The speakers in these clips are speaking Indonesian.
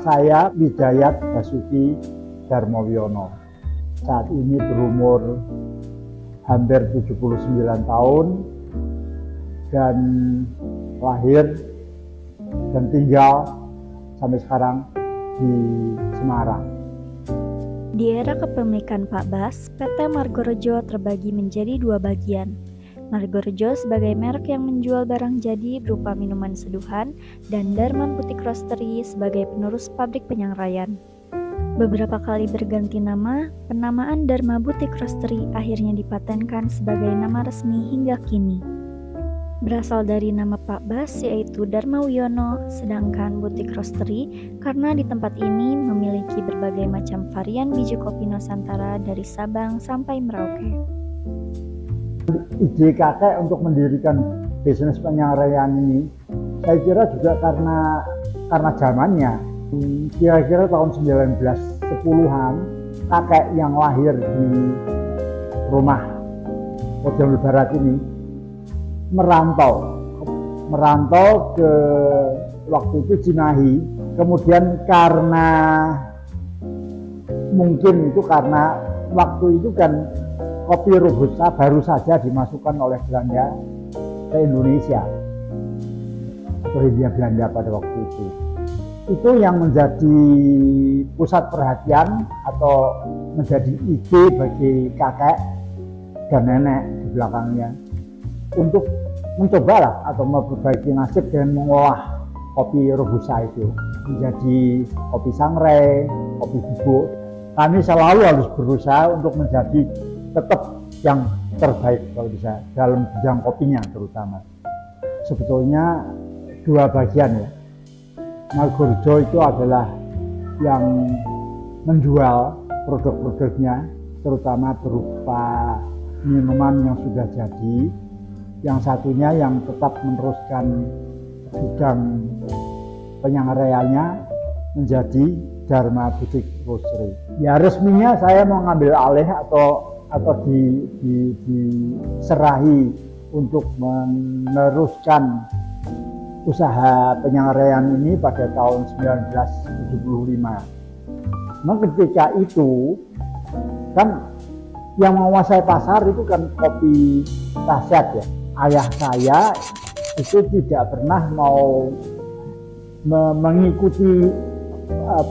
saya Widayat Basuki Darmawiono. Saat ini berumur hampir 79 tahun dan lahir dan tinggal sampai sekarang di Semarang. Di era kepemilikan Pak Bas, PT Margorejo terbagi menjadi dua bagian. Margorejo sebagai merek yang menjual barang jadi berupa minuman seduhan dan Darman Butik Roastery sebagai penerus pabrik penyangrai. Beberapa kali berganti nama, penamaan Dharma Butik Roastery akhirnya dipatenkan sebagai nama resmi hingga kini. Berasal dari nama Pak Bas yaitu Darmawiono, sedangkan Butik Roastery karena di tempat ini memiliki berbagai macam varian biji kopi Nusantara dari Sabang sampai Merauke. Ide kakek untuk mendirikan bisnis penyangraian ini, saya kira juga karena zamannya. Kira-kira tahun 1910-an, kakek yang lahir di rumah Jambil Barat ini merantau ke waktu itu Cimahi. Kemudian karena waktu itu kan kopi Robusta baru saja dimasukkan oleh Belanda ke Indonesia atau Hindia Belanda pada waktu itu. Itu yang menjadi pusat perhatian atau menjadi ide bagi kakek dan nenek di belakangnya untuk mencobalah atau memperbaiki nasib dengan mengolah kopi Robusta itu menjadi kopi sangrai, kopi bubuk. Kami selalu harus berusaha untuk menjadi tetap yang terbaik kalau bisa dalam bidang kopinya terutama. Sebetulnya dua bagian ya. Margorejo itu adalah yang menjual produk-produknya terutama berupa minuman yang sudah jadi. Yang satunya yang tetap meneruskan bidang penyangraiannya menjadi Dharma Butik Roastery. Ya resminya saya mau ngambil alih atau diserahi untuk meneruskan usaha penyangraian ini pada tahun 1975. Nah, ketika itu kan yang menguasai pasar itu kan kopi saset ya. Ayah saya itu tidak pernah mau mengikuti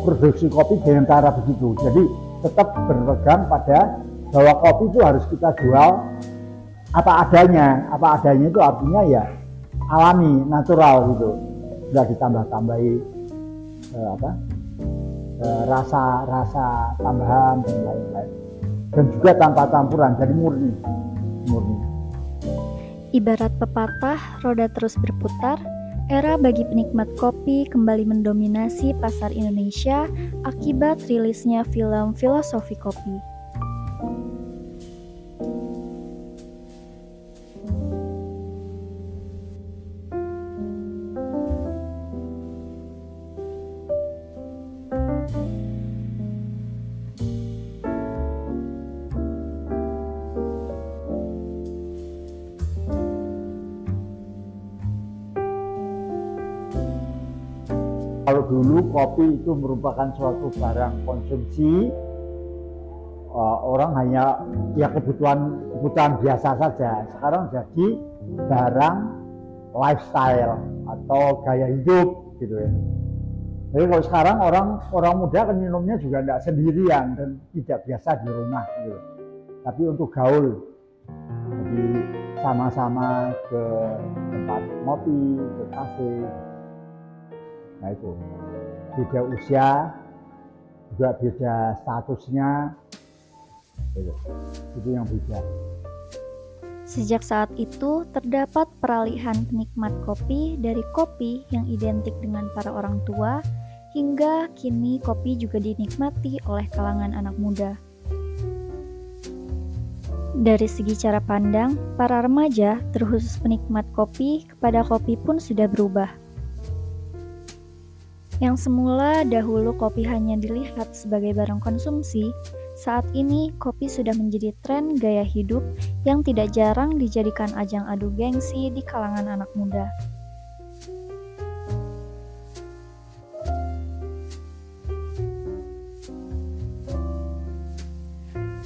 produksi kopi dengan cara begitu. Jadi tetap berpegang pada bahwa kopi itu harus kita jual apa adanya. Apa adanya itu artinya ya alami, natural gitu. Nggak ditambah-tambahi rasa tambahan dan lain-lain. Dan juga tanpa campuran, jadi murni. Ibarat pepatah, roda terus berputar, era bagi penikmat kopi kembali mendominasi pasar Indonesia akibat rilisnya film Filosofi Kopi. Kalau dulu kopi itu merupakan suatu barang konsumsi, orang hanya ya kebutuhan biasa saja. Sekarang jadi barang lifestyle atau gaya hidup gitu ya. Jadi kalau sekarang orang muda kan minumnya juga tidak sendirian dan tidak biasa di rumah gitu. Tapi untuk gaul, jadi sama-sama ke tempat ngopi, ke kafe. Nah itu beda usia, juga beda statusnya, itu yang beda. Sejak saat itu terdapat peralihan penikmat kopi dari kopi yang identik dengan para orang tua hingga kini kopi juga dinikmati oleh kalangan anak muda. Dari segi cara pandang, para remaja terkhusus penikmat kopi kepada kopi pun sudah berubah. Yang semula dahulu kopi hanya dilihat sebagai barang konsumsi, saat ini kopi sudah menjadi tren gaya hidup yang tidak jarang dijadikan ajang adu gengsi di kalangan anak muda.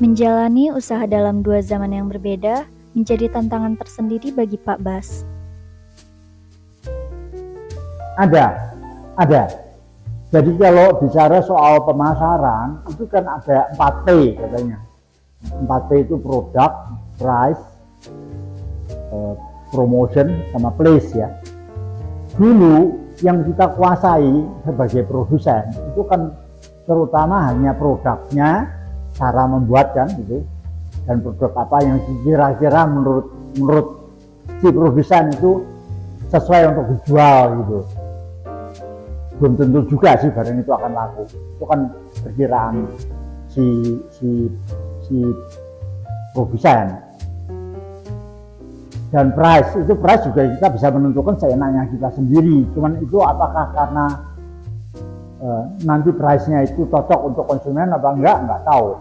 Menjalani usaha dalam dua zaman yang berbeda menjadi tantangan tersendiri bagi Pak Bas. Ada. Jadi kalau bicara soal pemasaran, itu kan ada 4P katanya. 4P itu produk, price, promotion, sama place ya. Dulu yang kita kuasai sebagai produsen itu kan terutama hanya produknya, cara membuat kan gitu, dan produk apa yang kira-kira menurut si produsen itu sesuai untuk dijual gitu. Belum tentu juga sih barang itu akan laku. Itu kan perkiraan si produsen. Dan price juga kita bisa menentukan seenaknya kita sendiri. Cuman itu apakah karena nanti price-nya itu cocok untuk konsumen apa enggak tahu.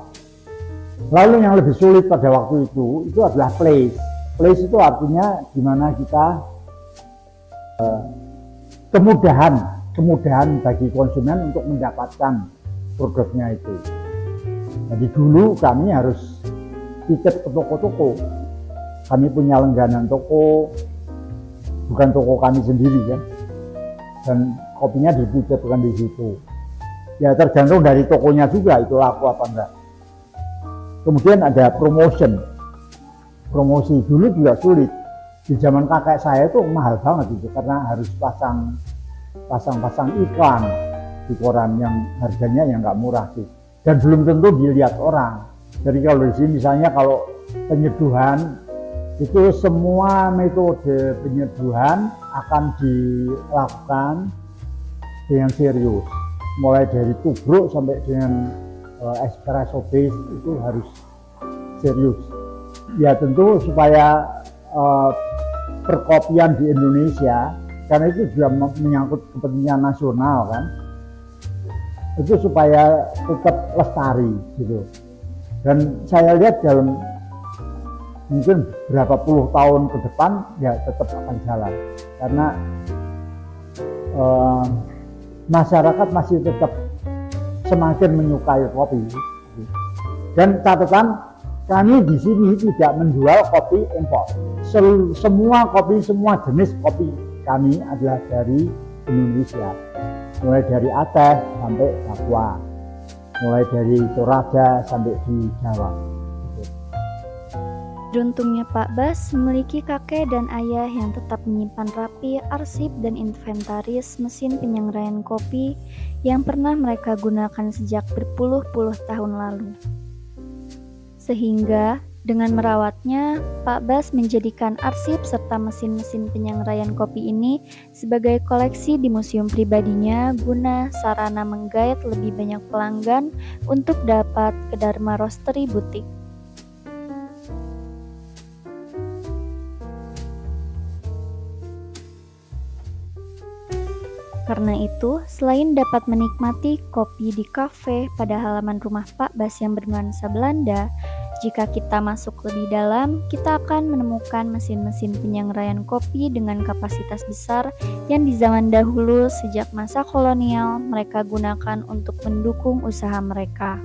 Lalu yang lebih sulit pada waktu itu adalah place. Place itu artinya gimana kita kemudahan bagi konsumen untuk mendapatkan produknya itu. Jadi dulu kami harus titip ke toko-toko. Kami punya langganan toko, bukan toko kami sendiri kan, dan kopinya dititipkan di situ. Ya tergantung dari tokonya juga itu laku apa enggak. Kemudian ada promosi dulu juga sulit. Di zaman kakek saya itu mahal banget itu karena harus pasang iklan di koran yang harganya yang nggak murah sih, dan belum tentu dilihat orang. Jadi kalau di sini misalnya kalau penyeduhan itu semua metode penyeduhan akan dilakukan dengan serius, mulai dari tubruk sampai dengan espresso base itu harus serius. Ya tentu supaya perkopian di Indonesia, karena itu juga menyangkut kepentingan nasional kan, itu supaya tetap lestari gitu. Dan saya lihat dalam mungkin berapa puluh tahun ke depan ya tetap akan jalan, karena masyarakat masih tetap semakin menyukai kopi. Dan catatan, kami di sini tidak menjual kopi impor. Semua jenis kopi kami adalah dari Indonesia, mulai dari Aceh sampai Papua, mulai dari Toraja sampai di Jawa. Beruntungnya Pak Bas memiliki kakek dan ayah yang tetap menyimpan rapi arsip dan inventaris mesin penyengraian kopi yang pernah mereka gunakan sejak berpuluh-puluh tahun lalu. Sehingga dengan merawatnya, Pak Bas menjadikan arsip serta mesin-mesin penyengraian kopi ini sebagai koleksi di museum pribadinya guna sarana menggait lebih banyak pelanggan untuk dapat ke Dharma Roastery Butik. Karena itu, selain dapat menikmati kopi di kafe pada halaman rumah Pak Bas yang bernuansa Belanda, jika kita masuk lebih dalam, kita akan menemukan mesin-mesin penyengraian kopi dengan kapasitas besar yang di zaman dahulu sejak masa kolonial mereka gunakan untuk mendukung usaha mereka.